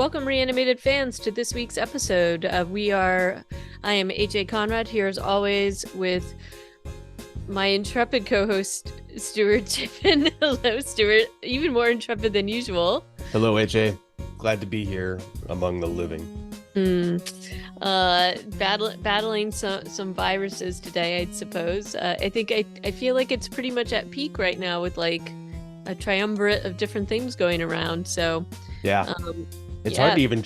Welcome, Reanimated fans, to this week's episode. I am AJ Conrad, here as always with my intrepid co-host, Stuart Tiffin. Hello, Stuart. Even more intrepid than usual. Hello, AJ. Glad to be here among the living. Battling some viruses today, I suppose. I feel like it's pretty much at peak right now with like a triumvirate of different things going around. So yeah, it's hard to even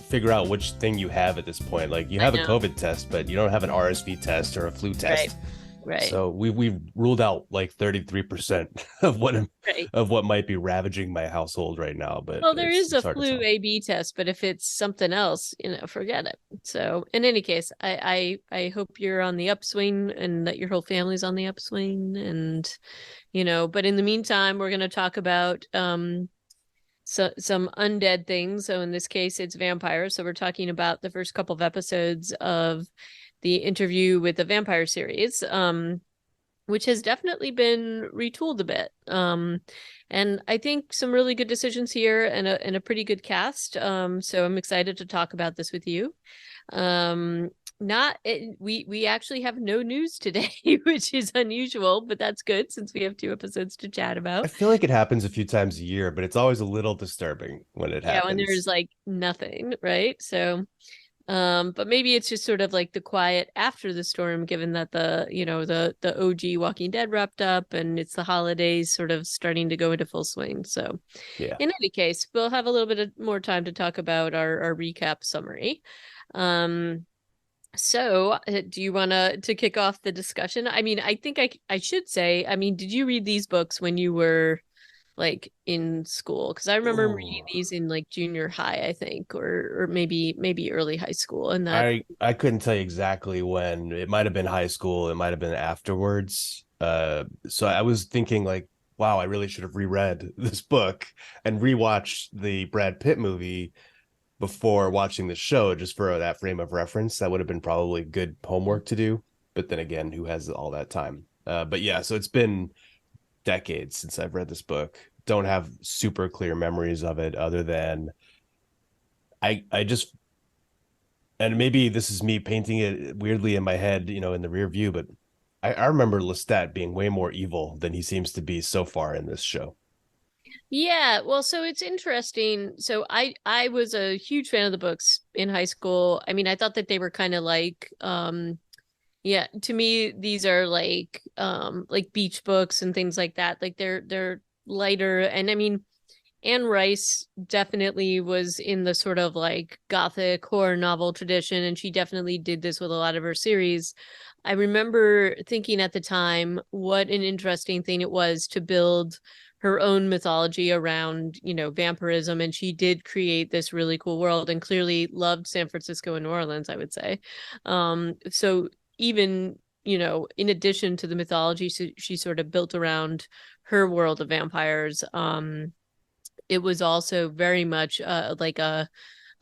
figure out which thing you have at this point. Like you have a COVID test, but you don't have an RSV test or a flu test. Right. So we've ruled out like 33% of what might be ravaging my household right now. But there is a flu A/B test, but if it's something else, forget it. So in any case, I hope you're on the upswing and that your whole family's on the upswing, and but in the meantime, we're going to talk about some undead things. So in this case, it's vampires. So we're talking about the first couple of episodes of the Interview with the Vampire series, which has definitely been retooled a bit. And I think some really good decisions here and a pretty good cast. So I'm excited to talk about this with you. We actually have no news today, which is unusual, but that's good since we have 2 episodes to chat about. I feel like it happens a few times a year, but it's always a little disturbing when it happens. Yeah, when there's like nothing, right? So but maybe it's just sort of like the quiet after the storm, given that the OG Walking Dead wrapped up and it's the holidays sort of starting to go into full swing. So yeah, in any case, we'll have a little bit more time to talk about our recap summary. So do you want to kick off the discussion? I mean, I think I should say, I mean, did you read these books when you were like in school? Because I remember reading these in like junior high, I think, or maybe early high school. And that I couldn't tell you exactly when. It might have been high school, it might have been afterwards. So I was thinking like, wow, I really should have reread this book and rewatched the Brad Pitt movie before watching the show, just for that frame of reference. That would have been probably good homework to do, but then again, who has all that time? But yeah, so it's been decades since I've read this book. Don't have super clear memories of it, other than I just, and maybe this is me painting it weirdly in my head, in the rear view, but I remember Lestat being way more evil than he seems to be so far in this show. Yeah, well, so it's interesting. So I was a huge fan of the books in high school. I mean, I thought that they were kind of like yeah, to me these are like beach books and things like that. Like they're lighter, and I mean Anne Rice definitely was in the sort of like gothic horror novel tradition, and she definitely did this with a lot of her series. I remember thinking at the time what an interesting thing it was to build her own mythology around, vampirism, and she did create this really cool world and clearly loved San Francisco and New Orleans, I would say. So even, in addition to the mythology she sort of built around her world of vampires, it was also very much like a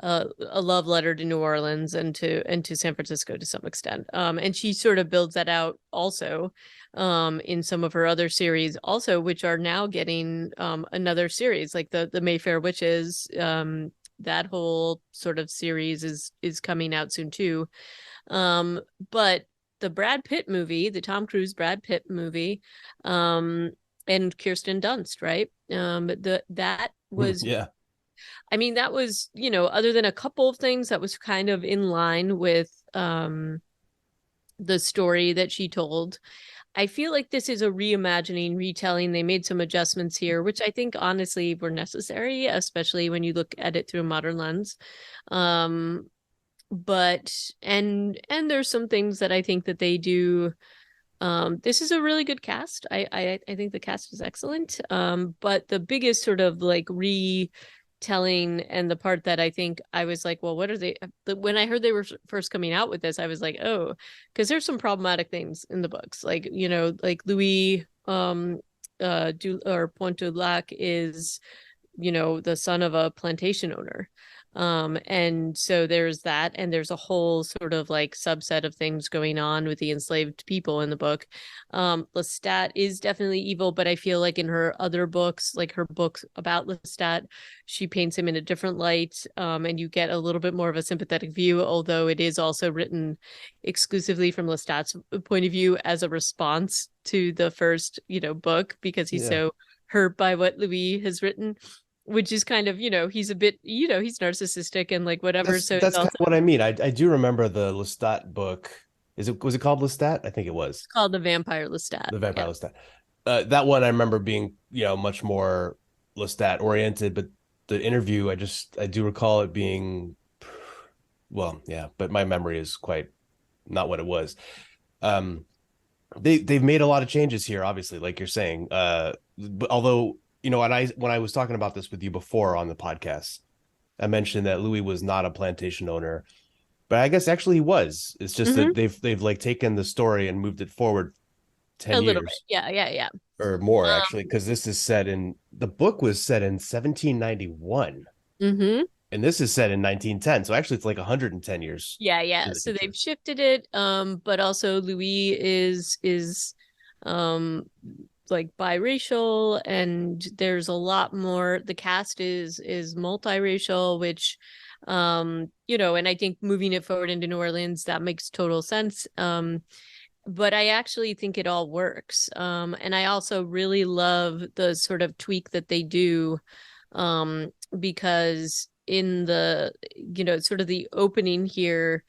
love letter to New Orleans and to San Francisco to some extent. And she sort of builds that out also in some of her other series also, which are now getting another series, like the Mayfair Witches. That whole sort of series is coming out soon too. But the Brad Pitt movie, the Tom Cruise Brad Pitt movie, and Kirsten Dunst, right? That was Yeah. I mean, that was, other than a couple of things, that was kind of in line with the story that she told. I feel like this is a reimagining, retelling. They made some adjustments here, which I think honestly were necessary, especially when you look at it through a modern lens. But there's some things that I think that they do. This is a really good cast. I think the cast is excellent. But the biggest sort of like retelling, and the part that I think I was like, well, what are they? When I heard they were first coming out with this, I was like, oh, because there's some problematic things in the books, like like Louis Pointe du Lac is the son of a plantation owner. And so there's that, and there's a whole sort of like subset of things going on with the enslaved people in the book. Lestat is definitely evil, but I feel like in her other books, like her book about Lestat, she paints him in a different light, and you get a little bit more of a sympathetic view, although it is also written exclusively from Lestat's point of view as a response to the first, book, because he's Yeah. so hurt by what Louis has written, which is kind of, he's a bit, he's narcissistic and like whatever. That's So it's that's kind also of what I mean. I do remember the Lestat book. Was it called Lestat? I think it was called The Vampire Lestat. the Yeah. Vampire Lestat. That one I remember being much more Lestat oriented, but the interview I do recall it being, well, yeah, but my memory is quite not what it was. Um, they've made a lot of changes here, obviously, like you're saying. But although when I was talking about this with you before on the podcast, I mentioned that Louis was not a plantation owner, but I guess actually he was. It's just Mm-hmm. that they've like taken the story and moved it forward A 10 little bit. years Yeah. Yeah. Yeah. or more actually, Um, because this is set in the book was set in 1791 mm-hmm. and this is set in 1910. So actually it's like 110 years Yeah, yeah. in the So future. they've shifted it. But also Louis is um like biracial, and there's a lot more. The cast is multiracial, which and I think moving it forward into New Orleans, that makes total sense. But I actually think it all works. And I also really love the sort of tweak that they do, because in the, sort of the opening here,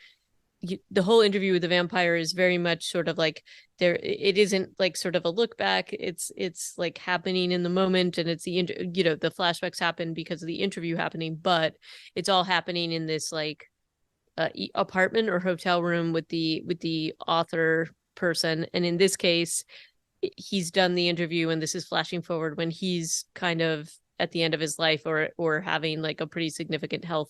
the whole interview with the vampire is very much sort of like there. It isn't like sort of a look back. It's like happening in the moment, and it's the flashbacks happen because of the interview happening, but it's all happening in this like apartment or hotel room with the author person. And in this case, he's done the interview, and this is flashing forward when he's kind of at the end of his life, or having like a pretty significant health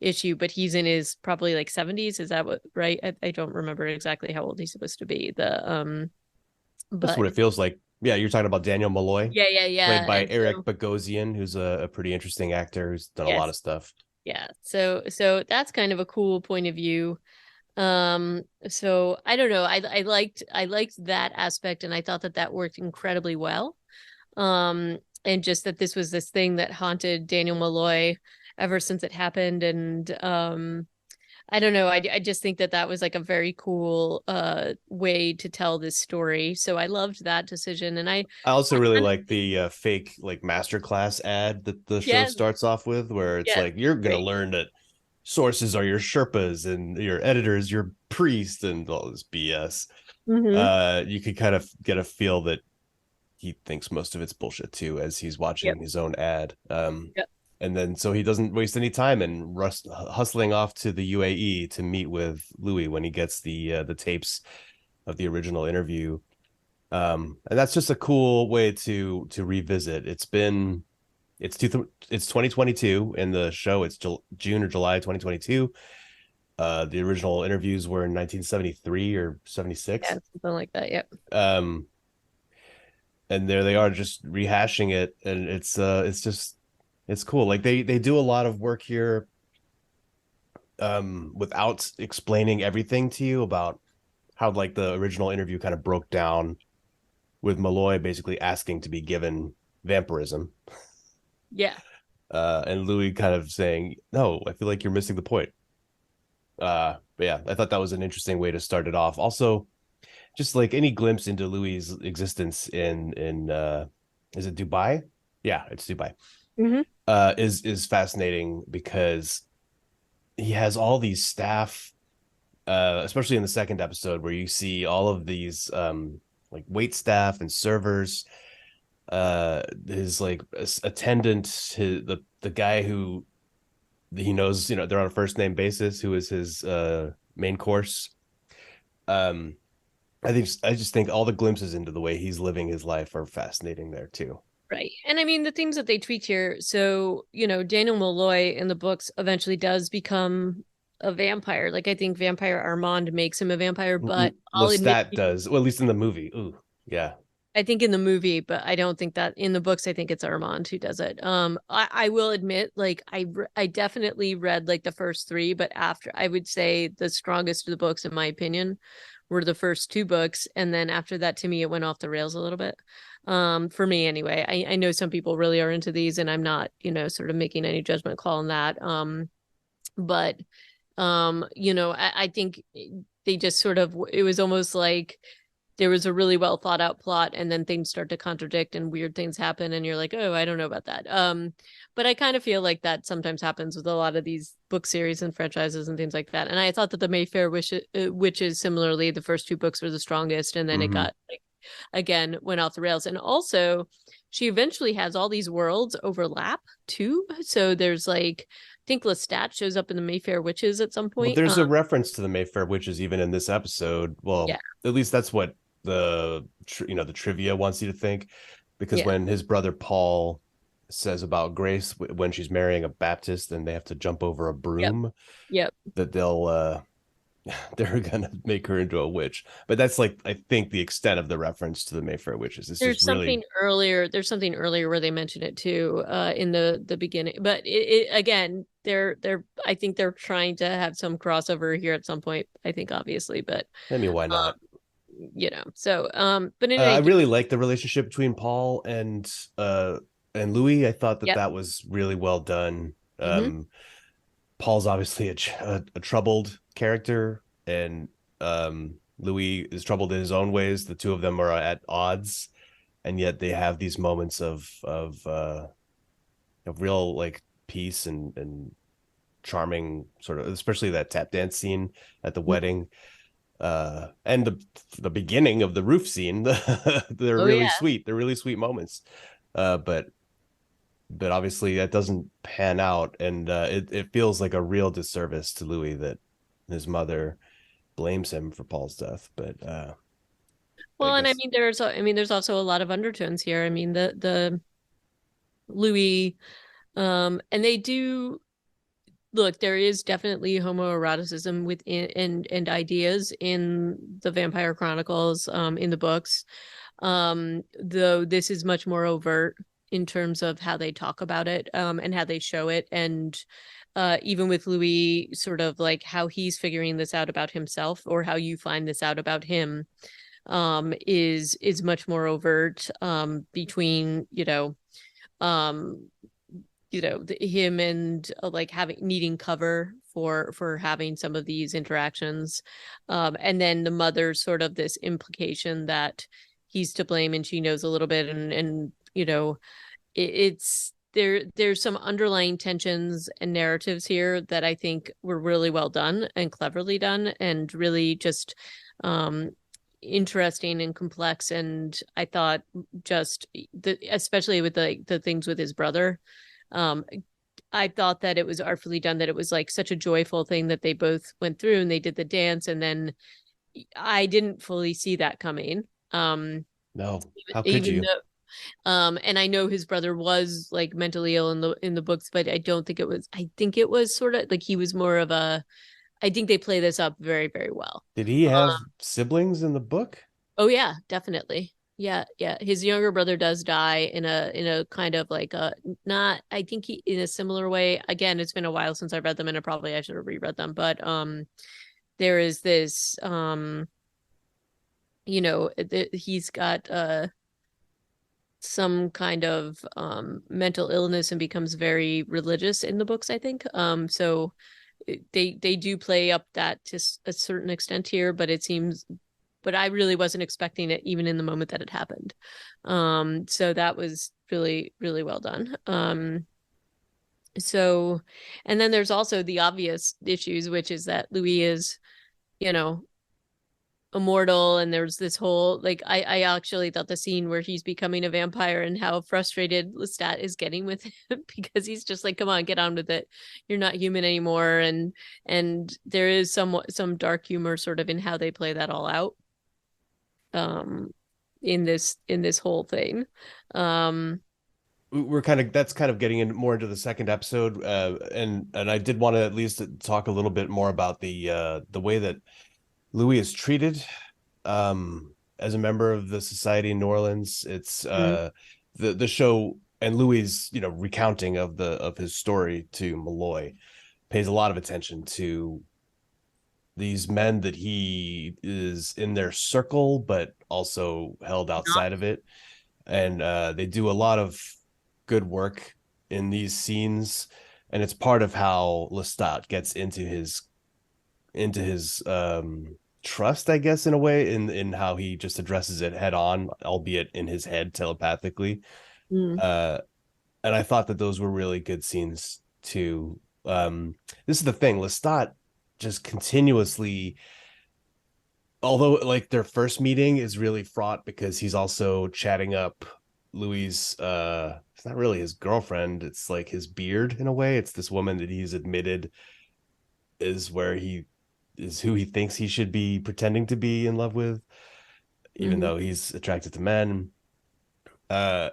issue, but he's in his probably like 70s. Is that what, right? I don't remember exactly how old he's supposed to be. That's But what it feels like. Yeah, you're talking about Daniel Malloy, yeah, yeah, played yeah. by And Eric so Bogosian, who's a pretty interesting actor who's done a lot yes, of stuff. yeah. So that's kind of a cool point of view. So I don't know. I liked that aspect, and I thought that worked incredibly well. And just that this was this thing that haunted Daniel Malloy ever since it happened. And I don't know. I just think that was like a very cool way to tell this story. So I loved that decision. And I also I really kind of like the fake like masterclass ad that the show yes, starts off with, where it's yes, like you're gonna great. learn that sources are your Sherpas and your editors, your priest, and all this BS. Mm-hmm. You could kind of get a feel that he thinks most of it's bullshit too, as he's Yep. watching his own ad. Yep. And then so he doesn't waste any time and hustling off to the UAE to meet with Louis when he gets the tapes of the original interview. And that's just a cool way to revisit. It's 2022 in the show. It's June or July 2022. The original interviews were in 1973 or Yeah, 76. something like that. Yep. Um, and there they are just rehashing it, and it's just it's cool. Like they do a lot of work here, without explaining everything to you about how like the original interview kind of broke down with Malloy basically asking to be given vampirism, Yeah. and Louis kind of saying, "No, I feel like you're missing the point." But yeah, I thought that was an interesting way to start it off. Also, just like any glimpse into Louis's existence in is it Dubai? Yeah, it's Dubai. Mm-hmm. Is fascinating because he has all these staff, especially in the second episode where you see all of these like wait staff and servers, his like attendant, the guy who he knows, they're on a first name basis, who is his main course. um I just think all the glimpses into the way he's living his life are fascinating there too. Right. And I mean, the themes that they tweaked here. So, Daniel Malloy in the books eventually does become a vampire. Like, I think Vampire Armand makes him a vampire, but I'll admit Lestat to you, does, well, at least in the movie. Ooh, yeah. I think in the movie, but I don't think that in the books. I think it's Armand who does it. I will admit, like I definitely read like the first three, but after I would say the strongest of the books, in my opinion, were the first two books, and then after that, to me, it went off the rails a little bit. For me anyway. I know some people really are into these, and I'm not, sort of making any judgment call on that. But I think they just sort of, it was almost like there was a really well thought out plot, and then things start to contradict and weird things happen, and you're like, oh, I don't know about that. But I kind of feel like that sometimes happens with a lot of these book series and franchises and things like that. And I thought that the Mayfair Witches, similarly, the first two books were the strongest, and then it Mm-hmm. got like, again, went off the rails. And also, she eventually has all these worlds overlap too. So there's like, I think Lestat shows up in the Mayfair Witches at some Well, point. there's a reference to the Mayfair witches even in this episode. Yeah, Well, at least that's what the trivia wants you to think, because yeah, when his brother Paul says about Grace when she's marrying a Baptist and they have to jump over a yep, broom, yep. that they're gonna make her into a witch. But that's like, I think, the extent of the reference to the Mayfair witches. It's just There's really something earlier. There's something earlier where they mention it too, in the beginning. But again, they're I think they're trying to have some crossover here at some point. I think obviously, but I mean, why not? so but in I any case, really like the relationship between Paul and Louis. I thought that yep. that was really well done. Mm-hmm. Paul's obviously a troubled character, and Louis is troubled in his own ways. The two of them are at odds, and yet they have these moments of real like peace and charming, sort of, especially that tap dance scene at the wedding, and the beginning of the roof scene. They're Oh really yeah. sweet. They're really sweet moments. But obviously that doesn't pan out, and it feels like a real disservice to Louis that his mother blames him for Paul's death. But I Well, and guess there's also a lot of undertones here. I mean, the Louis, and they do look, there is definitely homoeroticism within and ideas in the Vampire Chronicles, in the books. Though this is much more overt in terms of how they talk about it, and how they show it. And even with Louis, sort of like how he's figuring this out about himself, or how you find this out about him, is much more overt, between, um him and, like having needing cover for having some of these interactions, and then the mother's sort of this implication that he's to blame and she knows a little bit, and it's there's some underlying tensions and narratives here that I think were really well done and cleverly done, and really just um interesting and complex. And I thought, just especially with the things with his brother, um I thought that it was artfully done, that it was like such a joyful thing that they both went through and they did the dance, and then I didn't fully see that coming. no. How could Even you? though, and I know his brother was like mentally ill in the books, but I don't think it was, I think it was sort of like he was more of a, I think they play this up very, very well. Did he have siblings in the book? Oh yeah, definitely. Yeah, yeah. His younger brother does die in a kind of like a, not, I think he, in a similar way. Again, it's been a while since I read them, and probably I should have reread them. But there is this, he's got some kind of mental illness and becomes very religious in the books, I think. So they do play up that to a certain extent here, but it seems, but I really wasn't expecting it even in the moment that it happened. So that was really, really well done. So, and then there's also the obvious issues, which is that Louis is, you know, immortal, and there's this whole, like, I actually thought the scene where he's becoming a vampire and how frustrated Lestat is getting with him because he's just like, come on, get on with it, you're not human anymore. And there is some dark humor sort of in how they play that all out, um in this whole thing. um We're kind of That's kind of getting in more into the second episode, and I did want to at least talk a little bit more about the way that Louis is treated. as a member of the society in New Orleans. It's Mm. the show, and Louis, recounting of his story to Malloy pays a lot of attention to these men that he is in their circle, but also held Not. outside of it. And they do a lot of good work in these scenes, and it's part of how Lestat gets into his trust, I guess, in a way, in how he just addresses it head on, albeit in his head telepathically. Mm. Uh, and I thought that those were really good scenes too. This is the thing, Lestat just continuously, although like their first meeting is really fraught because he's also chatting up Louis, it's not really his girlfriend, it's like his beard in a way. It's this woman that he's admitted is where he is who he thinks he should be pretending to be in love with, even Hmm. though he's attracted to men. Uh,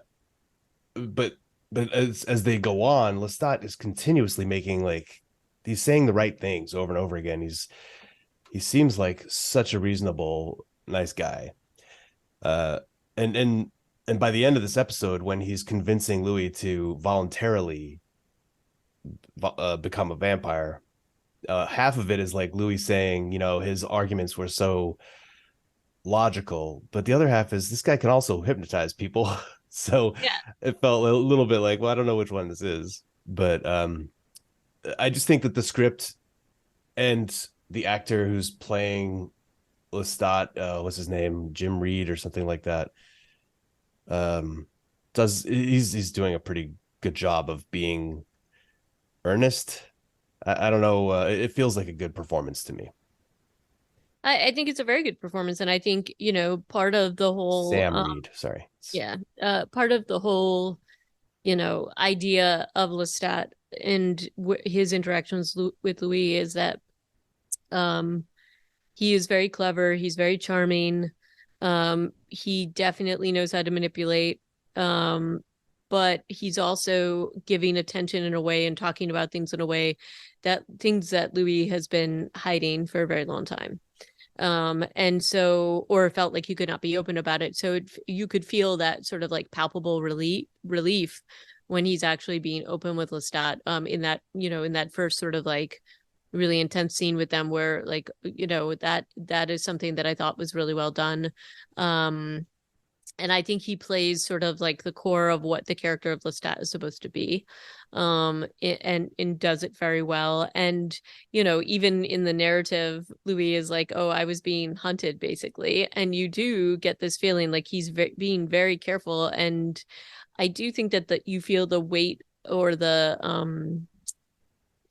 but as they go on, Lestat is continuously making like he's saying the right things over and over again. He seems like such a reasonable, nice guy. Uh, and and by the end of this episode, when he's convincing Louis to voluntarily become a vampire, half of it is like Louis saying, his arguments were so logical, but the other half is this guy can also hypnotize people. So Yeah. it felt a little bit like, well, I don't know which one this is, but I just think that the script and the actor who's playing Lestat, what's his name, Jim Reed or something like that, um, does he's doing a pretty good job of being earnest. I don't know. It feels like a good performance to me. I think it's a very good performance, and I think, part of the whole, Sam Reed, sorry. yeah, part of the whole, idea of Lestat and his interactions with Louis is that um he is very clever, he's very charming, he definitely knows how to manipulate, um but he's also giving attention in a way and talking about things in a way that things that Louis has been hiding for a very long time, and so, or felt like he could not be open about it, so you could feel that sort of like palpable relief when he's actually being open with Lestat, in that, in that first sort of like really intense scene with them where, like, that is something that I thought was really well done. um and I think he plays sort of like the core of what the character of Lestat is supposed to be, and does it very well. And even in the narrative, Louis is like, "Oh, I was being hunted," basically, and you do get this feeling like he's being very careful. And I do think that you feel the weight, or the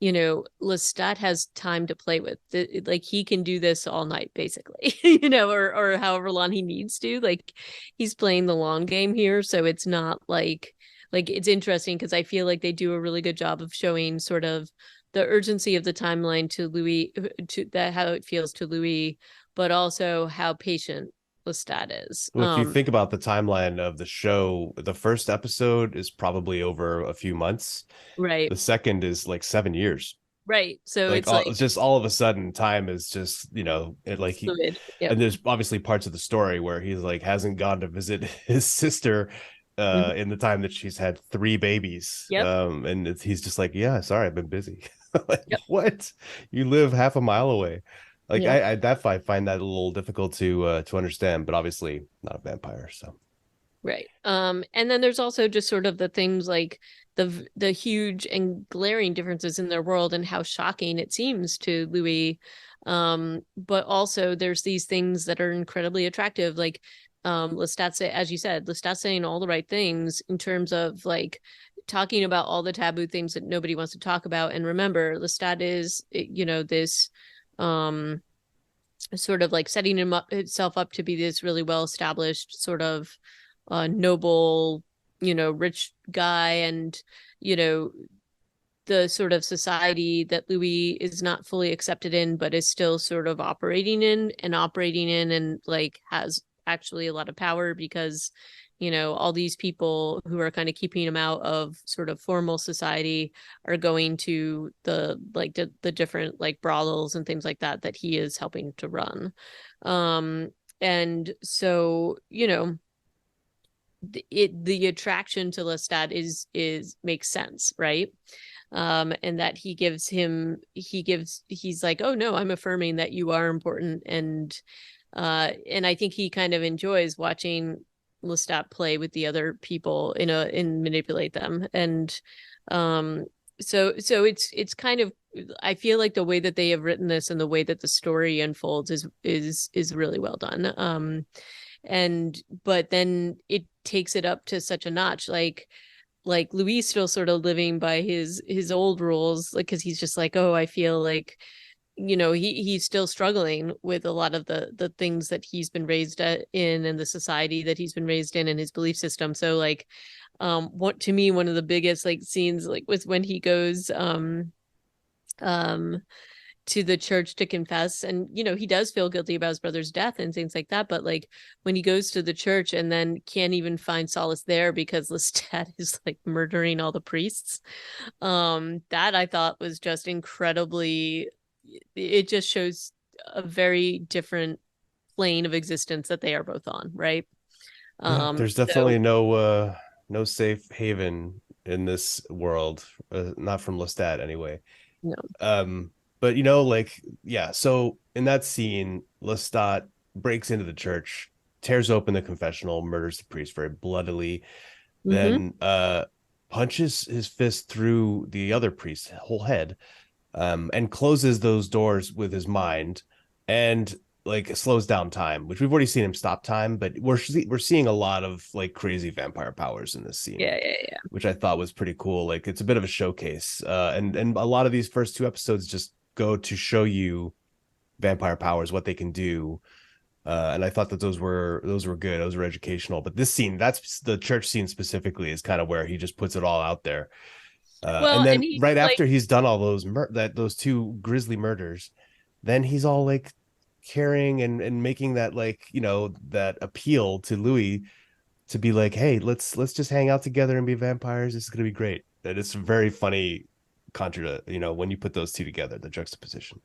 Lestat has time to play with. Like, he can do this all night, basically, or however long he needs to. Like, he's playing the long game here, so it's not like it's interesting because I feel like they do a really good job of showing sort of the urgency of the timeline to Louis, to that, how it feels to Louis, but also how patient Lestat is. Well, if you think about the timeline of the show, the first episode is probably over a few months. Right, The second is like 7 years. right. So Like it's like just all of a sudden, time is just it like he. fluid. Yep. And there's obviously parts of the story where he's like hasn't gone to visit his sister Mhm. in the time that she's had three babies. Yep. And he's just like, yeah, sorry, I've been busy. Like, Yep. what? You live half a mile away. Like Yep. I find that a little difficult to understand, but obviously not a vampire, so. Right. And then there's also just sort of the things like the huge and glaring differences in their world and how shocking it seems to Louis. But also there's these things that are incredibly attractive, like Lestat, as you said, Lestat saying all the right things in terms of like talking about all the taboo things that nobody wants to talk about. And remember, Lestat is, this sort of like setting itself up to be this really well established sort of noble, rich guy. And you know the sort of society that Louis is not fully accepted in, but is still sort of operating in, and like has actually a lot of power because, all these people who are kind of keeping him out of sort of formal society are going to the different like brothels and things like that he is helping to run. And so, the attraction to Lestat is makes sense, right? And that he's like, oh no, I'm affirming that you are important, and I think he kind of enjoys watching Lestat play with the other people and manipulate them. And um so it's kind of, I feel like the way that they have written this and the way that the story unfolds is really well done. And but then it takes it up to such a notch, like Louis still sort of living by his old rules, like because he's just like, oh, I feel like, he's still struggling with a lot of the things that he's been raised in, and the society that he's been raised in, and his belief system. So like, what to me, one of the biggest like scenes like was when he goes um to the church to confess, and he does feel guilty about his brother's death and things like that, but like when he goes to the church and then can't even find solace there because Lestat is like murdering all the priests, that I thought was just incredibly, it just shows a very different plane of existence that they are both on, right? Yeah, there's definitely So no safe haven in this world, not from Lestat anyway. no. Um, but like, yeah. So in that scene, Lestat breaks into the church, tears open the confessional, murders the priest very bloodily, Mm-hmm. then punches his fist through the other priest's whole head, and closes those doors with his mind, and like slows down time, which we've already seen him stop time, but we're seeing a lot of like crazy vampire powers in this scene, Yeah, yeah, yeah. which I thought was pretty cool. Like it's a bit of a showcase, and a lot of these first two episodes just go to show you vampire powers, what they can do. And I thought that those were good. Those were educational. But this scene, that's the church scene specifically, is kind of where he just puts it all out there. And Well, and then he's right like, after he's done all those two grisly murders, then he's all like caring and making that, like, that appeal to Louis to be like, hey, let's just hang out together and be vampires. This is gonna be great. And it's very funny contra, when you put those two together, the juxtaposition.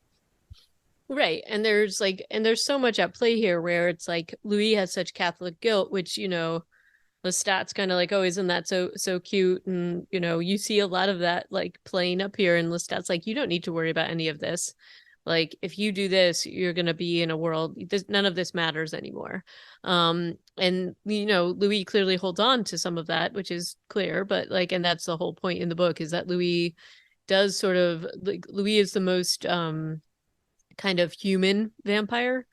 right, and there's so much at play here where it's like Louis has such Catholic guilt, which Lestat's kind of like, oh, isn't that so cute? And you see a lot of that like playing up here, and Lestat's like, you don't need to worry about any of this. Like, if you do this, you're gonna be in a world, none of this matters anymore. And Louis clearly holds on to some of that, which is clear, but like, and that's the whole point in the book, is that Louis does sort of like, Louis is the most kind of human vampire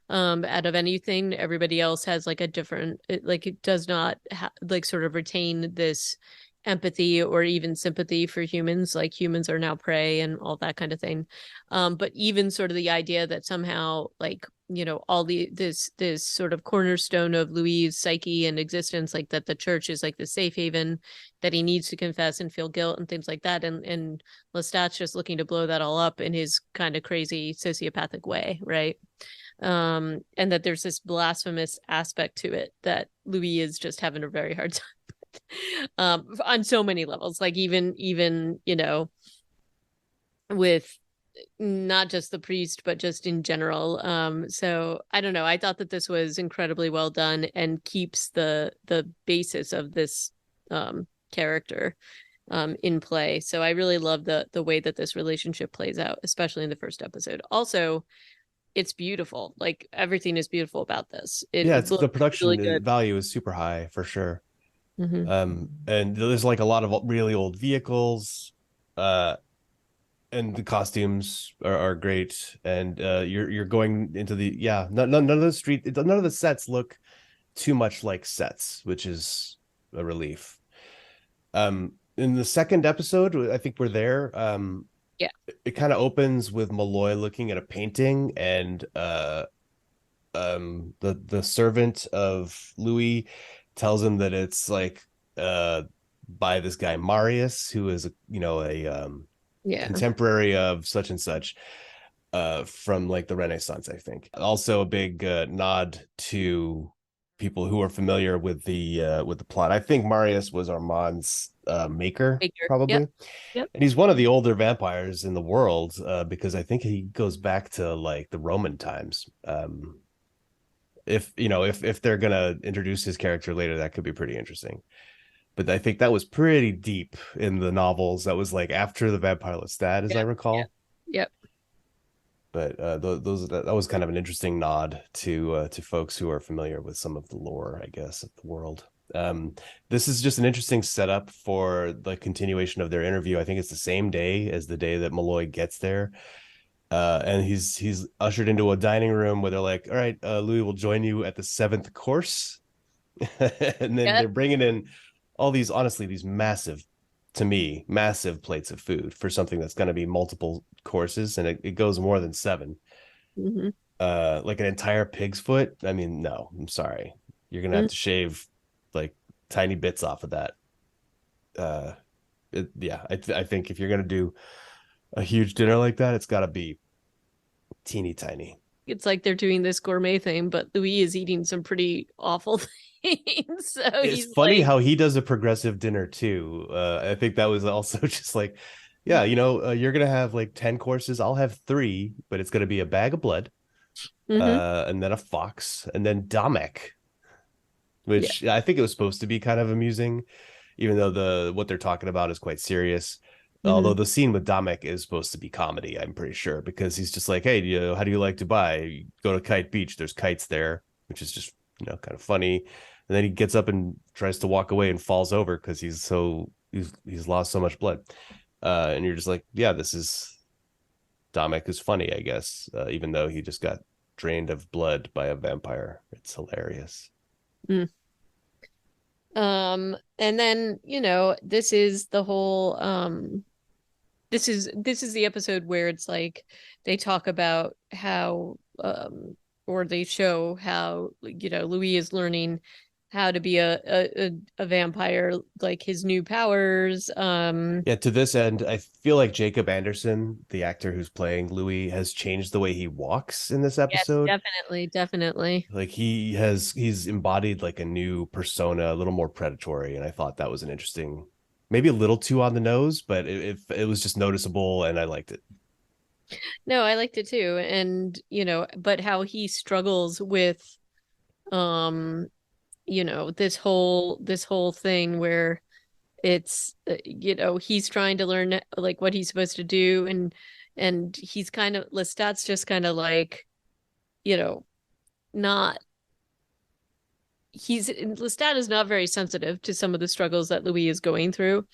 out of anything. Everybody else has like a different, like it does not like sort of retain this empathy or even sympathy for humans, like humans are now prey and all that kind of thing. But even sort of the idea that somehow, like, all this sort of cornerstone of Louis' psyche and existence, like that the church is like the safe haven that he needs to confess and feel guilt and things like that, and Lestat's just looking to blow that all up in his kind of crazy sociopathic way, right? And that there's this blasphemous aspect to it that Louis is just having a very hard time on so many levels, like even with not just the priest but just in general. So I don't know, I thought that this was incredibly well done and keeps the basis of this character in play. So I really love the way that this relationship plays out, especially in the first episode. Also, it's beautiful, like everything is beautiful about this. Yeah, It it's the looks really production good. value is super high for sure. Mm-hmm. And there's like a lot of really old vehicles, uh, and the costumes are great. And you're going into the, yeah, none of the none of the sets look too much like sets, which is a relief. In the second episode, I think we're there. Yeah. It kind of opens with Malloy looking at a painting, and the servant of Louis tells him that it's like by this guy Marius, who is a Yeah. contemporary of such and such, from like the Renaissance, I think. Also a big nod to people who are familiar with the plot. I think Marius was Armand's maker, Figure. Yep. probably. Yep. And he's one of the older vampires in the world, because I think he goes back to like the Roman times. if if they're gonna introduce his character later, that could be pretty interesting. But I think that was pretty deep in the novels. That was like after the Vampire Lestat, as I Yep. recall. Yep. But those that was kind of an interesting nod to folks who are familiar with some of the lore, I guess, of the world. This is just an interesting setup for the continuation of their interview. I think it's the same day as the day that Malloy gets there, and he's ushered into a dining room where they're like, "All right, Louis will join you at the seventh course," and then Yep. they're bringing in all these, honestly, these massive, to me, massive plates of food for something that's going to be multiple courses, and it goes more than seven. Mm-hmm. Like an entire pig's foot. I mean, no, I'm sorry, you're gonna have Mm-hmm. to shave like tiny bits off of that. uh yeah, I think if you're gonna do a huge dinner like that, it's got to be teeny tiny. It's like they're doing this gourmet thing, but Louis is eating some pretty awful things. So It's he's funny like, how he does a progressive dinner too. I think that was also just like, yeah, you're gonna have like 10 courses, I'll have three, but it's gonna be a bag of blood, mm-hmm. and then a fox, and then Damek, Yeah. which I think it was supposed to be kind of amusing, even though the what they're talking about is quite serious. Mm-hmm. Although the scene with Damek is supposed to be comedy, I'm pretty sure, because he's just like, "Hey, how do you like Dubai? You go to Kite Beach. There's kites there," which is just kind of funny. And then he gets up and tries to walk away and falls over because he's lost so much blood. And you're just like, "Yeah, this is Damek is funny, I guess, even though he just got drained of blood by a vampire. It's hilarious." Mm. And then, this is the whole this is the episode where it's like they talk about how or they show how Louis is learning how to be a vampire, like his new powers. Yeah, to this end, I feel like Jacob Anderson, the actor who's playing Louis, has changed the way he walks in this Yes, episode. definitely, definitely. Like he's embodied like a new persona, a little more predatory, and I thought that was an interesting, maybe a little too on the nose, but it was just noticeable, and I liked it. No, I liked it too. And, but how he struggles with um, this whole thing where it's he's trying to learn like what he's supposed to do, and he's kind of Lestat's just kind of like, you know, not he's Lestat is not very sensitive to some of the struggles that Louis is going through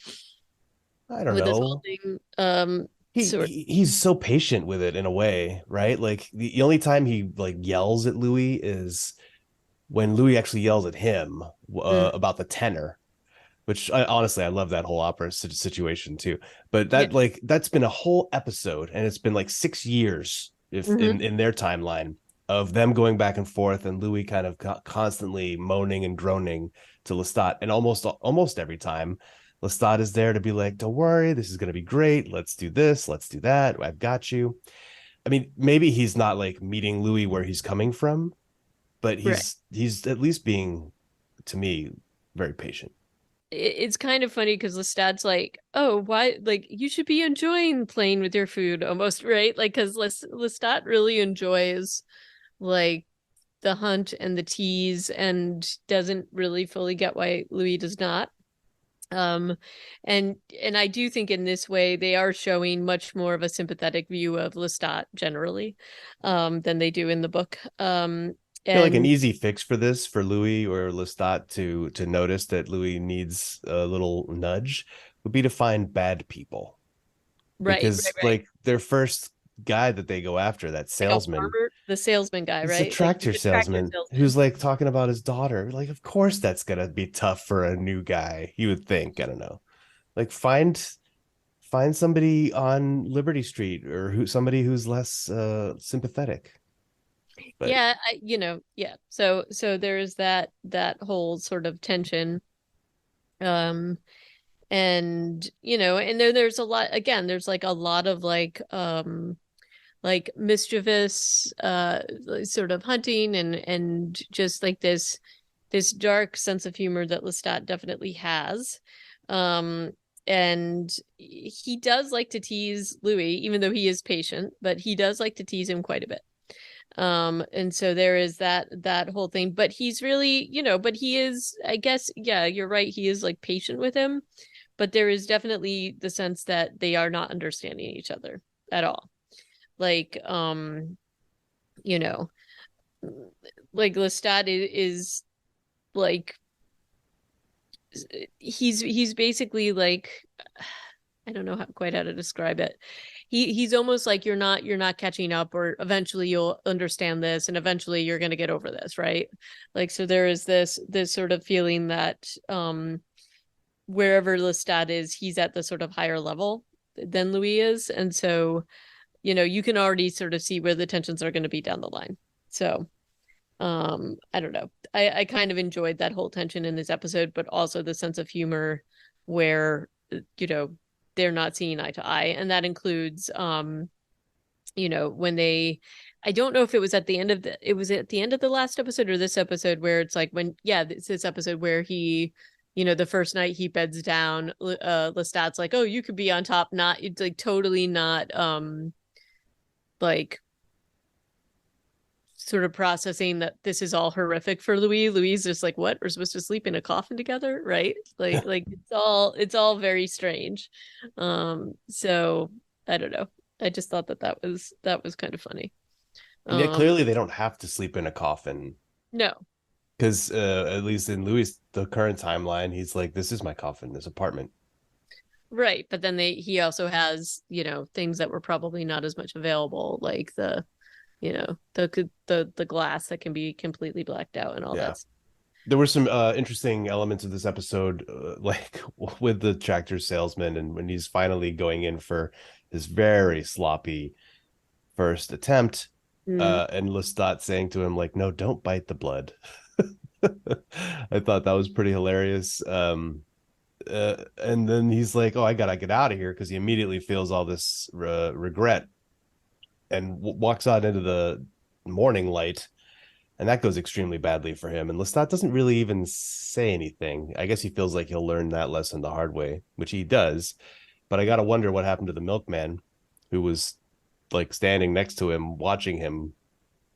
I don't with this whole know. thing. Sort He's so patient with it in a way, right? Like the only time he like yells at Louis is when Louis actually yells at him mm, about the tenor, which honestly, I love that whole opera situation too. But yeah. that's been a whole episode, and it's been like 6 years if Hmm. in their timeline of them going back and forth, and Louis kind of constantly moaning and groaning to Lestat, and almost every time Lestat is there to be like, "Don't worry, this is going to be great. Let's do this, let's do that. I've got you." I mean, maybe he's not like meeting Louis where he's coming from, but Right. he's at least being, to me, very patient. It's kind of funny because Lestat's like, oh, why? Like, you should be enjoying playing with your food almost, right? Like, because Lestat really enjoys like the hunt and the tease and doesn't really fully get why Louis does not. Um, and I do think in this way they are showing much more of a sympathetic view of Lestat generally, than they do in the book. I feel like an And easy fix for this for Louis or Lestat to notice that Louis needs a little nudge would be to find bad people, right, right, because right. like their first guy that they go after, that Like a salesman, farmer, the salesman guy, it's a right? Like he's tractor a tractor salesman who's salesman. like talking about his daughter. Like, of course that's gonna be tough for a new guy, you would think. I don't know. Like find somebody on Liberty Street, or somebody who's less sympathetic. But Yeah, yeah. So there's that whole sort of tension. Um, and and then there's a lot again, there's like a lot of like mischievous sort of hunting and just like this dark sense of humor that Lestat definitely has. Um, and he does like to tease Louis, even though he is patient, but he does like to tease him quite a bit. And so there is that whole thing, but he's really, but he is, I guess, yeah, you're right, he is like patient with him, but there is definitely the sense that they are not understanding each other at all. Like, you know, like Lestat is like, he's basically like, I don't know quite how to describe it. He's almost like, you're not catching up, or eventually you'll understand this, and eventually you're going to get over this, right? Like, so there is this sort of feeling that wherever Lestat is, he's at the sort of higher level than Louis is, and so you can already sort of see where the tensions are going to be down the line. So I don't know. I kind of enjoyed that whole tension in this episode, but also the sense of humor where you know they're not seeing eye to eye, and that includes when they, I don't know if it was at the end of it was at the end of the last episode or this episode, where it's like, when, yeah, it's this episode where he, the first night he beds down, Lestat's like, oh, you could be on top, not, it's like totally not like sort of processing that this is all horrific for Louis. Louis is just like, what? We're supposed to sleep in a coffin together, right? Like it's all very strange. So I don't know. I just thought that was kind of funny. And yet Um, clearly they don't have to sleep in a coffin, no, because at least in Louis the current timeline, he's like, this is my coffin, this apartment. right. But then he also has, things that were probably not as much available, like the glass that can be completely blacked out and all Yeah, that. there were some interesting elements of this episode, like with the tractor salesman, and when he's finally going in for his very sloppy first attempt, Mm, and Lestat saying to him like, no, don't bite the blood. I thought that was pretty hilarious. And then he's like, oh, I gotta get out of here, because he immediately feels all this regret, and walks out into the morning light, and that goes extremely badly for him. And Lestat doesn't really even say anything. I guess he feels like he'll learn that lesson the hard way, which he does. But I gotta wonder what happened to the milkman, who was like standing next to him, watching him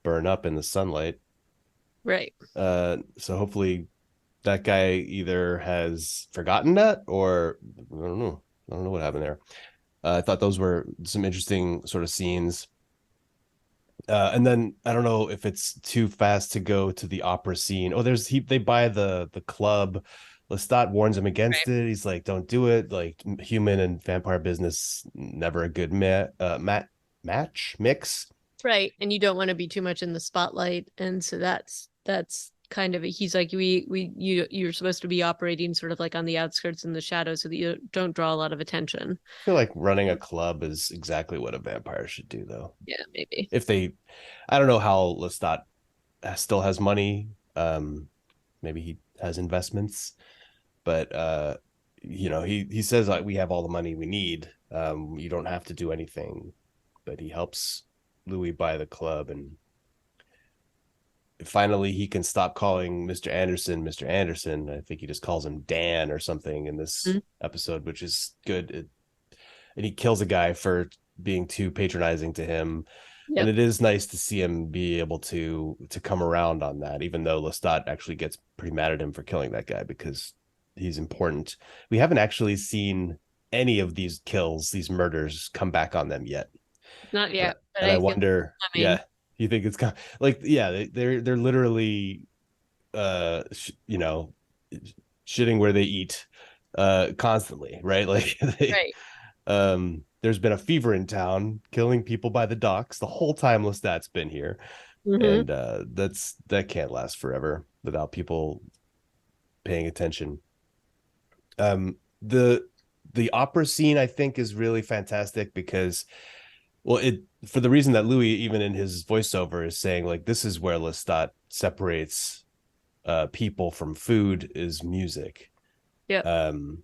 burn up in the sunlight. right. So hopefully that guy either has forgotten that, or I don't know. I don't know what happened there. I thought those were some interesting sort of scenes. And then I don't know if it's too fast to go to the opera scene. Oh, they buy the club. Lestat warns him against Right. it. He's like, "Don't do it. Like, human and vampire business, never a good match mix." Right. And you don't want to be too much in the spotlight. And so that's kind of it. He's like, you're supposed to be operating sort of like on the outskirts in the shadows so that you don't draw a lot of attention. I feel like running a club is exactly what a vampire should do, though. Yeah, maybe. If they, I don't know how Lestat still has money. Maybe he has investments, but he says like, we have all the money we need. You don't have to do anything, but he helps Louis buy the club, and finally he can stop calling Mr. Anderson Mr. Anderson. I think he just calls him Dan or something in this Mm, episode, which is good. And he kills a guy for being too patronizing to him. And yep. it is nice to see him be able to come around on that, even though Lestat actually gets pretty mad at him for killing that guy, because he's important. We haven't actually seen any of these kills, these murders, come back on them yet. Not And I, yet, but and I I feel wonder, coming. yeah, you think it's kind of like, yeah, they're literally shitting where they eat constantly, right? Like Right. there's been a fever in town, killing people by the docks the whole time Lestat's been here. Mm-hmm. And that can't last forever without people paying attention. The opera scene, I think, is really fantastic, because, well, it for the reason that Louis, even in his voiceover, is saying like, this is where Lestat separates people from food, is music. Yep. um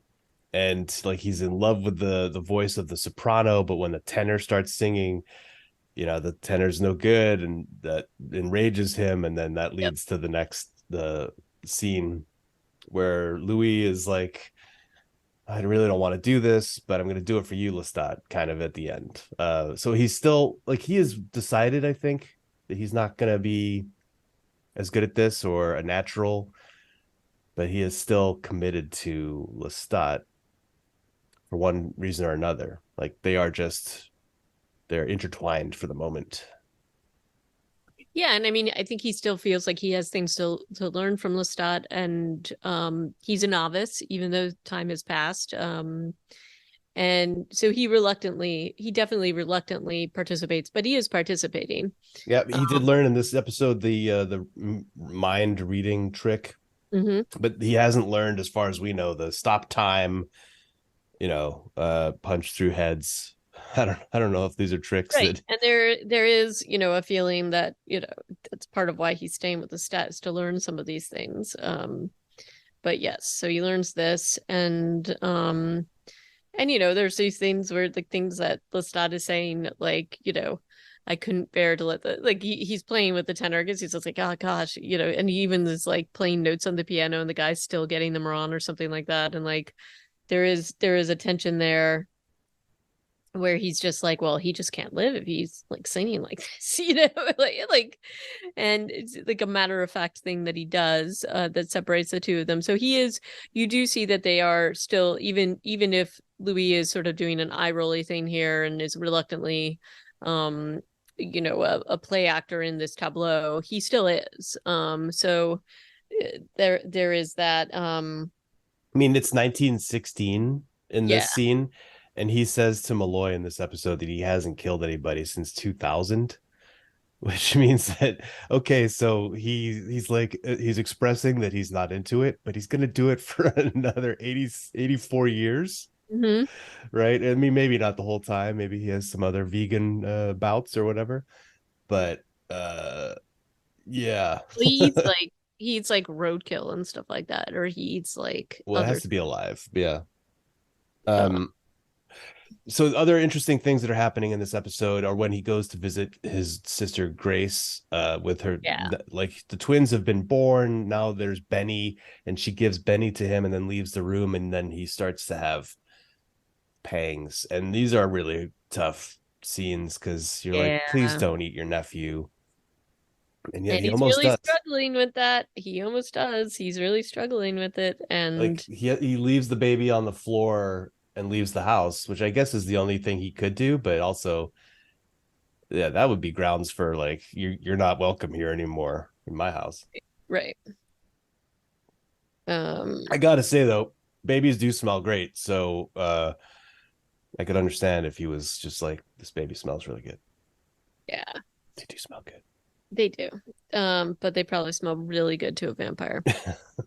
and like, he's in love with the voice of the soprano, but when the tenor starts singing, the tenor's no good, and that enrages him. And then that Yep. leads to the scene where Louis is like, I really don't want to do this, but I'm going to do it for you, Lestat, kind of at the end. So he's still like, he has decided, I think, that he's not going to be as good at this or a natural, but he is still committed to Lestat for one reason or another. Like they're intertwined for the moment. Yeah, and I mean, I think he still feels like he has things to learn from Lestat, and he's a novice, even though time has passed. And so he definitely reluctantly participates, but he is participating. Yeah, he did Um, learn in this episode the mind reading trick, mhm. but he hasn't learned, as far as we know, the stop time, punch through heads. I don't know if these are tricks Right. that. And there is, a feeling that, that's part of why he's staying with the stats to learn some of these things. But yes, so he learns this, and there's these things where the things that Lestat is saying, like, I couldn't bear to let he's playing with the tenor because he's just like, oh gosh, and he even is like playing notes on the piano and the guy's still getting them wrong or something like that. And like there is a tension there where he's just like, well, he just can't live if he's like singing like this, and it's like a matter of fact thing that he does that separates the two of them. So you do see that they are still, even if Louis is sort of doing an eye rolly thing here and is reluctantly, a play actor in this tableau, he still is. So there is that. I mean, it's 1916 in Yeah. this scene, and he says to Malloy in this episode that he hasn't killed anybody since 2000, which means that, okay, so he's like he's expressing that he's not into it, but he's going to do it for another 84 years, Mm-hmm. right? I mean, maybe not the whole time. Maybe he has some other vegan bouts or whatever, but yeah. Well, he eats like roadkill and stuff like that, or he eats like Well, it other. has to be alive. Yeah. Uh, Um, so other interesting things that are happening in this episode are when he goes to visit his sister Grace with her, yeah. like the twins have been born. Now there's Benny, and she gives Benny to him and then leaves the room, and then he starts to have pangs. And these are really tough scenes because you're like, please Yeah. don't eat your nephew. And yet And he he's almost really does. struggling with that. He almost does. He's really struggling with it. Like And he leaves the baby on the floor and leaves the house, which I guess is the only thing he could do, but also, yeah, that would be grounds for like you're not welcome here anymore in my house. right. Um, I gotta say though, babies do smell great, so I could understand if he was just like, this baby smells really good. yeah, They do smell good. they do. But they probably smell really good to a vampire.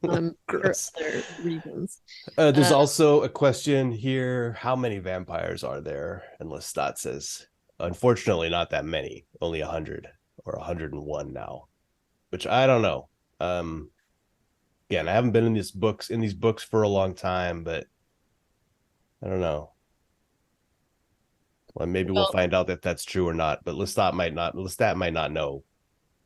For Gross. other reasons. There's Uh, also a question here: how many vampires are there? And Lestat says, unfortunately, not that many. Only 100 or 101 now, which I don't know. Um, Again, I haven't been in these books for a long time, but I don't know. Well, maybe we'll well, find out if that's true or not. But Lestat might not know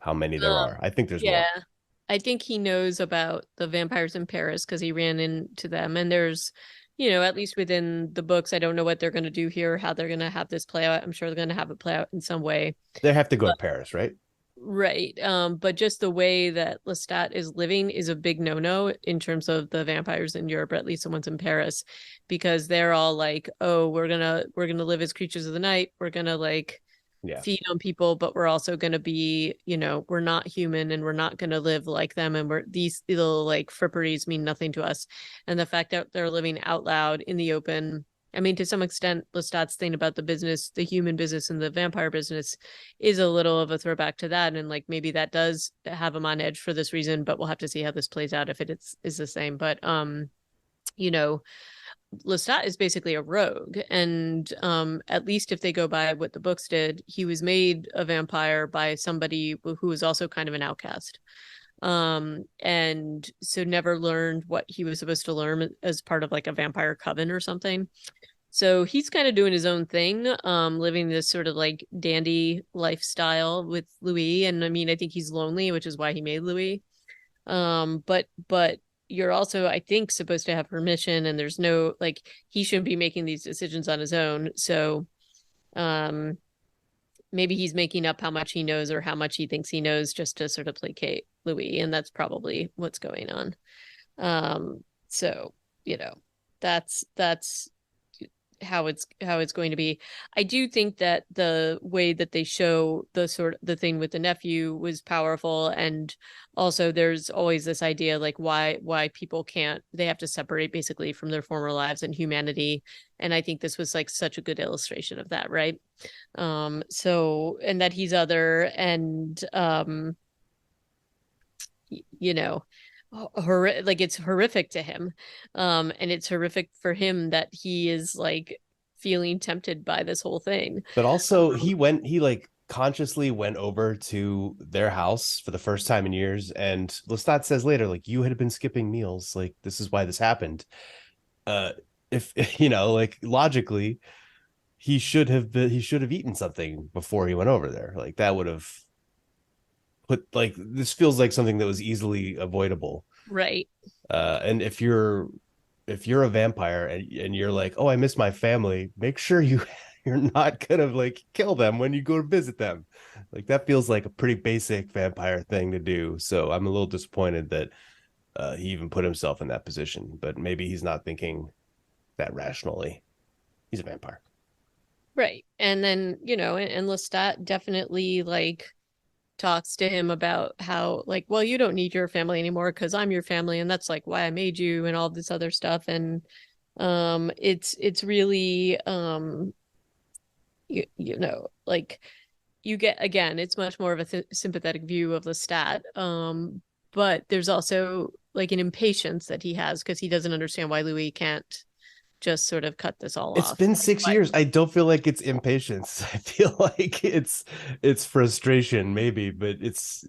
how many there um, are. I think there's yeah. more. I think he knows about the vampires in Paris because he ran into them. And there's, at least within the books, I don't know what they're going to do here, how they're going to have this play out. I'm sure they're going to have it play out in some way. They have to go But, to Paris, right? right. But just the way that Lestat is living is a big no-no in terms of the vampires in Europe, or at least the ones in Paris, because they're all like, oh, we're gonna live as creatures of the night. We're gonna like Yeah. feed on people, but we're also going to be, we're not human and we're not going to live like them. And these little like fripperies mean nothing to us. And the fact that they're living out loud in the open, I mean, to some extent, Lestat's thing about the business, the human business and the vampire business is a little of a throwback to that. And like maybe that does have him on edge for this reason, but we'll have to see how this plays out if is the same. But, you know, Lestat is basically a rogue, and at least if they go by what the books did, he was made a vampire by somebody who was also kind of an outcast, and so never learned what he was supposed to learn as part of like a vampire coven or something. So he's kind of doing his own thing, living this sort of like dandy lifestyle with Louis, and I mean, I think he's lonely, which is why he made Louis. But you're also, I think, supposed to have permission, and there's no like he shouldn't be making these decisions on his own. So, um, maybe he's making up how much he knows or how much he thinks he knows just to sort of placate Louis, and that's probably what's going on. So, you know, that's how it's going to be. I do think that the way that they show the thing with the nephew was powerful, and also there's always this idea like why people can't, they have to separate basically from their former lives and humanity, and I think this was like such a good illustration of that, right? So, and that he's other, and you know, like it's horrific to him, and it's horrific for him that he is like feeling tempted by this whole thing. But also he like consciously went over to their house for the first time in years, and Lestat says later, like, you had been skipping meals, like this is why this happened. uh if like logically he should have eaten something before he went over there. Like that would have put, like, this feels like something that was easily avoidable. Right. And if you're a vampire and you're like, oh, I miss my family, make sure you're not gonna like kill them when you go to visit them. Like that feels like a pretty basic vampire thing to do. So I'm a little disappointed that he even put himself in that position, but maybe he's not thinking that rationally. He's a vampire. Right. And then, and Lestat definitely like talks to him about how like, well, you don't need your family anymore because I'm your family, and that's like why I made you and all this other stuff. And it's really like you get, again, it's much more of a sympathetic view of Lestat. But there's also like an impatience that he has because he doesn't understand why Louis can't just sort of cut this all It's off. been 6 years. I don't feel like it's impatience. I feel like it's frustration, maybe, but that's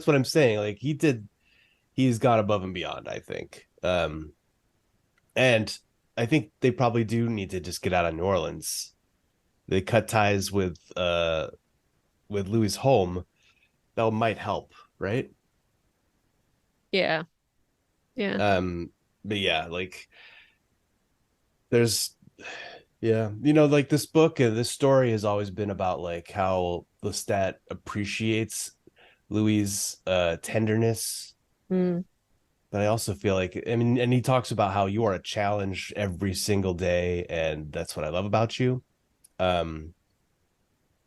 what I'm saying. Like he's gone above and beyond, I think. And I think they probably do need to just get out of New Orleans. They cut ties with Louis' home. That might help, right? Yeah. Yeah. But yeah, like there's yeah, like this book and this story has always been about like how Lestat appreciates Louis' tenderness. Mm. But I also feel like, I mean, and he talks about how you are a challenge every single day, and that's what I love about you. Um,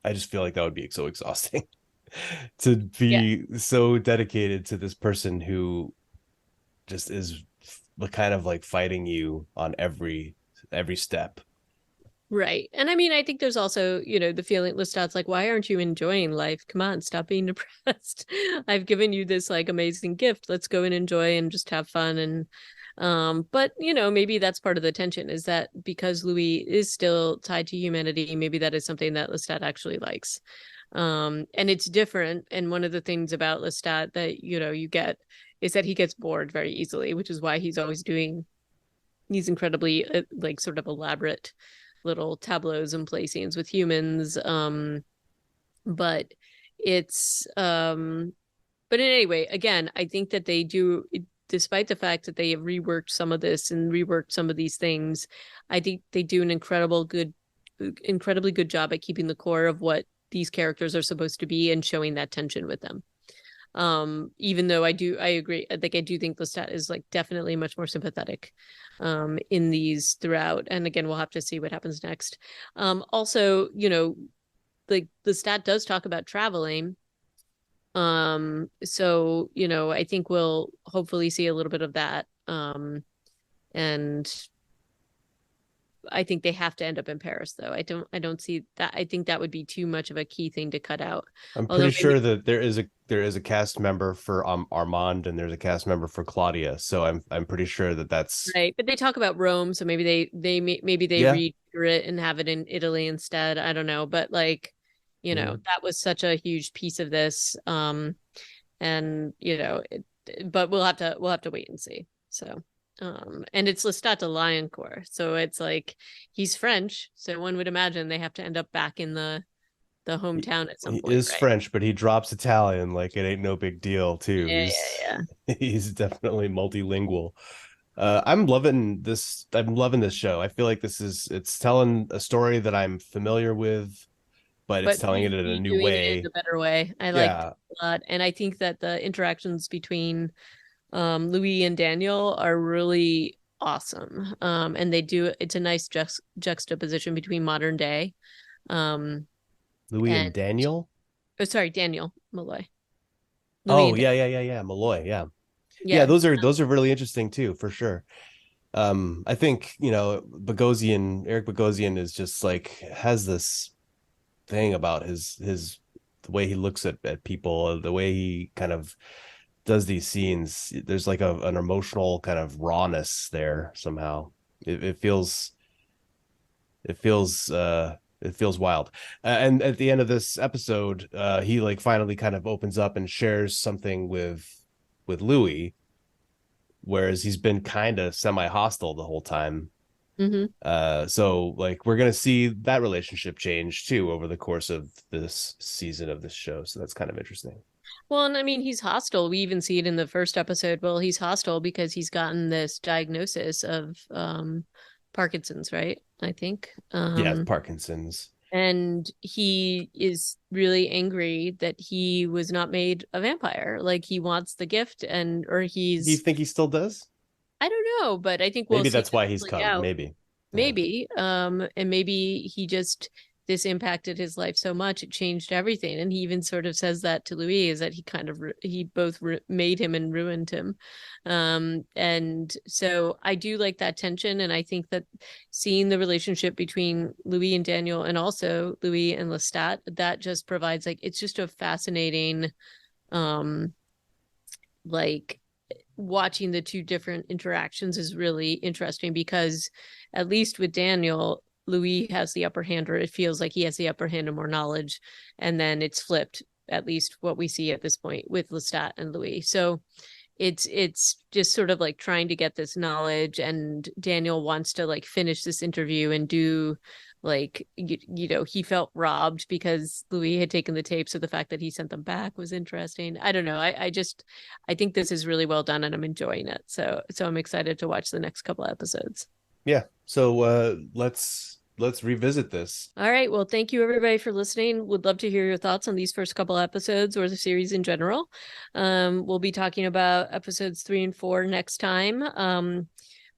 I just feel like that would be so exhausting to Yeah. be so dedicated to this person who just is kind of like fighting you on every step. Right. And I mean, I think there's also, the feeling Lestat's like, why aren't you enjoying life? Come on, stop being depressed. I've given you this like amazing gift. Let's go and enjoy and just have fun. And but maybe that's part of the tension, is that because Louis is still tied to humanity, maybe that is something that Lestat actually likes. And it's different. And one of the things about Lestat that, you get is that he gets bored very easily, which is why he's always doing these incredibly like sort of elaborate little tableaus and play scenes with humans. But it's but in any way, again, I think that they do, despite the fact that they have reworked some of this and reworked some of these things, I think they do an incredibly good job at keeping the core of what these characters are supposed to be and showing that tension with them. Even though I agree, like I do think Lestat is like definitely much more sympathetic in these throughout, and again we'll have to see what happens next. Also, like Lestat does talk about traveling, so I think we'll hopefully see a little bit of that. And I think they have to end up in Paris, though. I don't see that. I think that would be too much of a key thing to cut out. I'm Although pretty maybe, sure that there is a cast member for Armand, and there's a cast member for Claudia. So I'm pretty sure that that's right, but they talk about Rome, so maybe they yeah. read it and have it in Italy instead. I don't know, but like, Yeah. that was such a huge piece of this. And but we'll have to wait and see. So, and it's Lestat de Lioncourt, so it's like he's French, so one would imagine they have to end up back in the He, hometown at some he point, is right? French, but he drops Italian like it ain't no big deal too. Yeah, He's yeah, he's definitely multilingual. I'm loving this show. I feel like it's telling a story that I'm familiar with. but it's but telling it in a new redoing it in way. a better way. I liked Yeah, it a lot. And I think that the interactions between Louis and Daniel are really awesome. And it's a nice juxtaposition between modern day. Um, Louis and and Daniel. oh, sorry, Daniel Malloy. Louis Oh and yeah, Daniel. yeah, yeah, yeah. Malloy. Yeah, yeah. Yeah. Those are really interesting too, for sure. I think Eric Bogosian is just like has this thing about his the way he looks at people, the way he kind of does these scenes. There's like an emotional kind of rawness there somehow. It feels it feels wild. And at the end of this episode, he like finally kind of opens up and shares something with Louis, whereas he's been kind of semi-hostile the whole time. Mm-hmm. So like we're gonna see that relationship change too over the course of this season of this show. So that's kind of interesting. Well, and I mean, he's hostile. We even see it in the first episode. Well, he's hostile because he's gotten this diagnosis of Parkinson's, right? I think. Yeah, Parkinson's. And he is really angry that he was not made a vampire. Like he wants the gift or Do you he's think he still does? I don't know, but I think we'll Maybe see that's that why he's play come. out. Maybe. Yeah. Maybe. And maybe he just this impacted his life so much it changed everything. And he even sort of says that to Louis is that he kind of he both made him and ruined him. And so I do like that tension, and I think that seeing the relationship between Louis and Daniel, and also Louis and Lestat, that just provides like it's just a fascinating um like watching the two different interactions is really interesting because at least with Daniel, Louis has the upper hand, or it feels like he has the upper hand and more knowledge, and then it's flipped, at least what we see at this point with Lestat and Louis. So it's just sort of like trying to get this knowledge, and Daniel wants to like finish this interview and do like he felt robbed because Louis had taken the tape, so the fact that he sent them back was interesting. I don't know, I think this is really well done and I'm enjoying it, so I'm excited to watch the next couple episodes. Yeah. So let's revisit this. All right. Well, thank you everybody for listening. Would love to hear your thoughts on these first couple episodes or the series in general. We'll be talking about episodes 3 and 4 next time.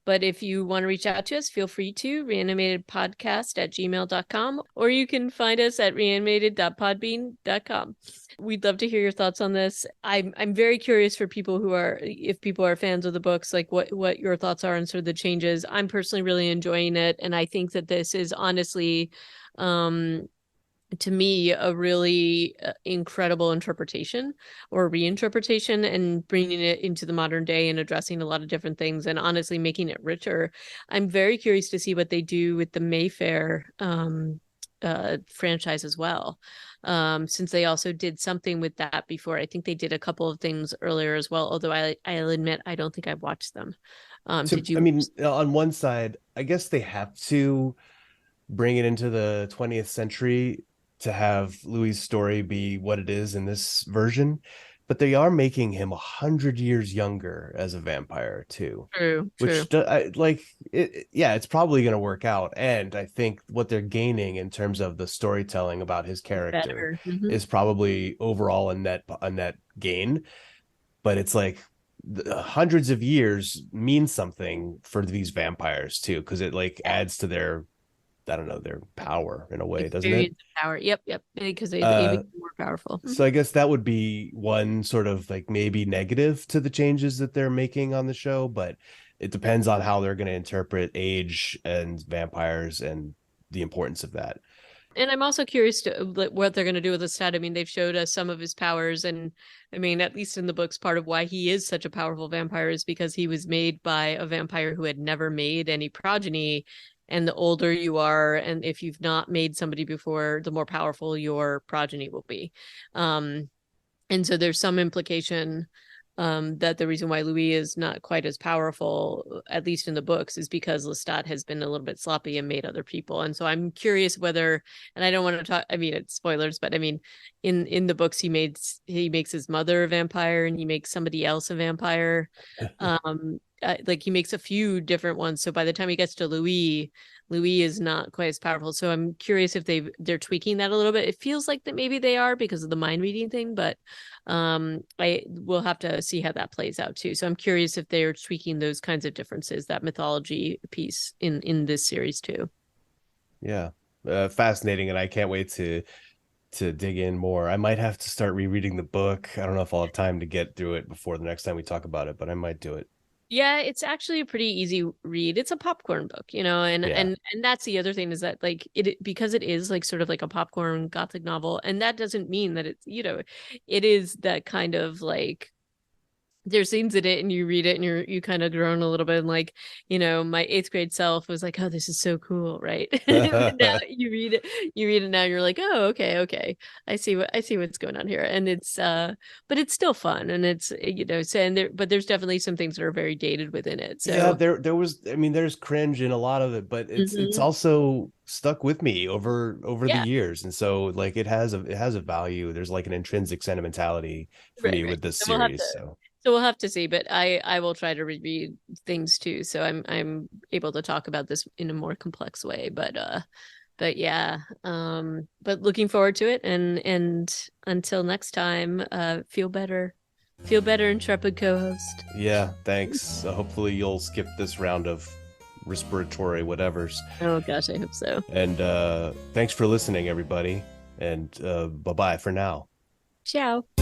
But if you want to reach out to us, feel free to reanimatedpodcast@gmail.com, or you can find us at reanimated.podbean.com. We'd love to hear your thoughts on this. I'm very curious for people if people are fans of the books, like what your thoughts are on sort of the changes. I'm personally really enjoying it, and I think that this is honestly, to me, a really incredible interpretation or reinterpretation, and bringing it into the modern day and addressing a lot of different things and honestly making it richer. I'm very curious to see what they do with the Mayfair franchise as well, since they also did something with that before. I think they did a couple of things earlier as well, although I'll admit I don't think I've watched them. So Did I you? mean, on one side, I guess they have to bring it into the 20th century to have Louis' story be what it is in this version, but they are making him 100 years younger as a vampire too, True, true. which like yeah, it's probably going to work out. And I think what they're gaining in terms of the storytelling about his It's character better. is probably overall a net gain. But it's like hundreds of years mean something for these vampires too, because it like Yeah. adds to their, I don't know, their power in a way, doesn't it? Experience and power. Yep, yep. Because they Uh, become more powerful. so I guess that would be one sort of like maybe negative to the changes that they're making on the show, but it depends on how they're going to interpret age and vampires and the importance of that. And I'm also curious to what they're going to do with Lestat. I mean, they've showed us some of his powers, and I mean, at least in the books, part of why he is such a powerful vampire is because he was made by a vampire who had never made any progeny. And the older you are, and if you've not made somebody before, the more powerful your progeny will be. And so there's some implication that the reason why Louis is not quite as powerful, at least in the books, is because Lestat has been a little bit sloppy and made other people. And so I'm curious whether, and I don't want to talk, I mean, it's spoilers, but I mean, in the books, he makes his mother a vampire and he makes somebody else a vampire. like he makes a few different ones. So by the time he gets to Louis, Louis is not quite as powerful. So I'm curious if they're tweaking that a little bit. It feels like that maybe they are because of the mind reading thing, but I will have to see how that plays out too. So I'm curious if they're tweaking those kinds of differences, that mythology piece in this series too. Yeah. Fascinating, and I can't wait to dig in more. I might have to start rereading the book. I don't know if I'll have time to get through it before the next time we talk about it, but I might do it. Yeah, it's actually a pretty easy read. It's a popcorn book, and Yeah. that's the other thing is that like it because it is like sort of like a popcorn gothic novel, and that doesn't mean that it's, it is that kind of like there's scenes in it and you read it and you kind of groan a little bit, and like, my eighth grade self was like, oh, this is so cool, right? But now you read it now, you're like, oh, okay, I see what's going on here, and it's but it's still fun, and it's, so, and but there's definitely some things that are very dated within it, Yeah, so. there was, I mean, there's cringe in a lot of it, but it's Mhm. also stuck with me over the Yeah, years. And so like it has a value. There's like an intrinsic sentimentality for me right. with this And we'll have series. to So we'll have to see, but I will try to reread things too, so I'm able to talk about this in a more complex way, but yeah, but looking forward to it, and until next time, feel better, intrepid co-host. yeah, thanks. Hopefully you'll skip this round of respiratory whatevers. Oh gosh, I hope so. And thanks for listening, everybody. And bye-bye for now. Ciao.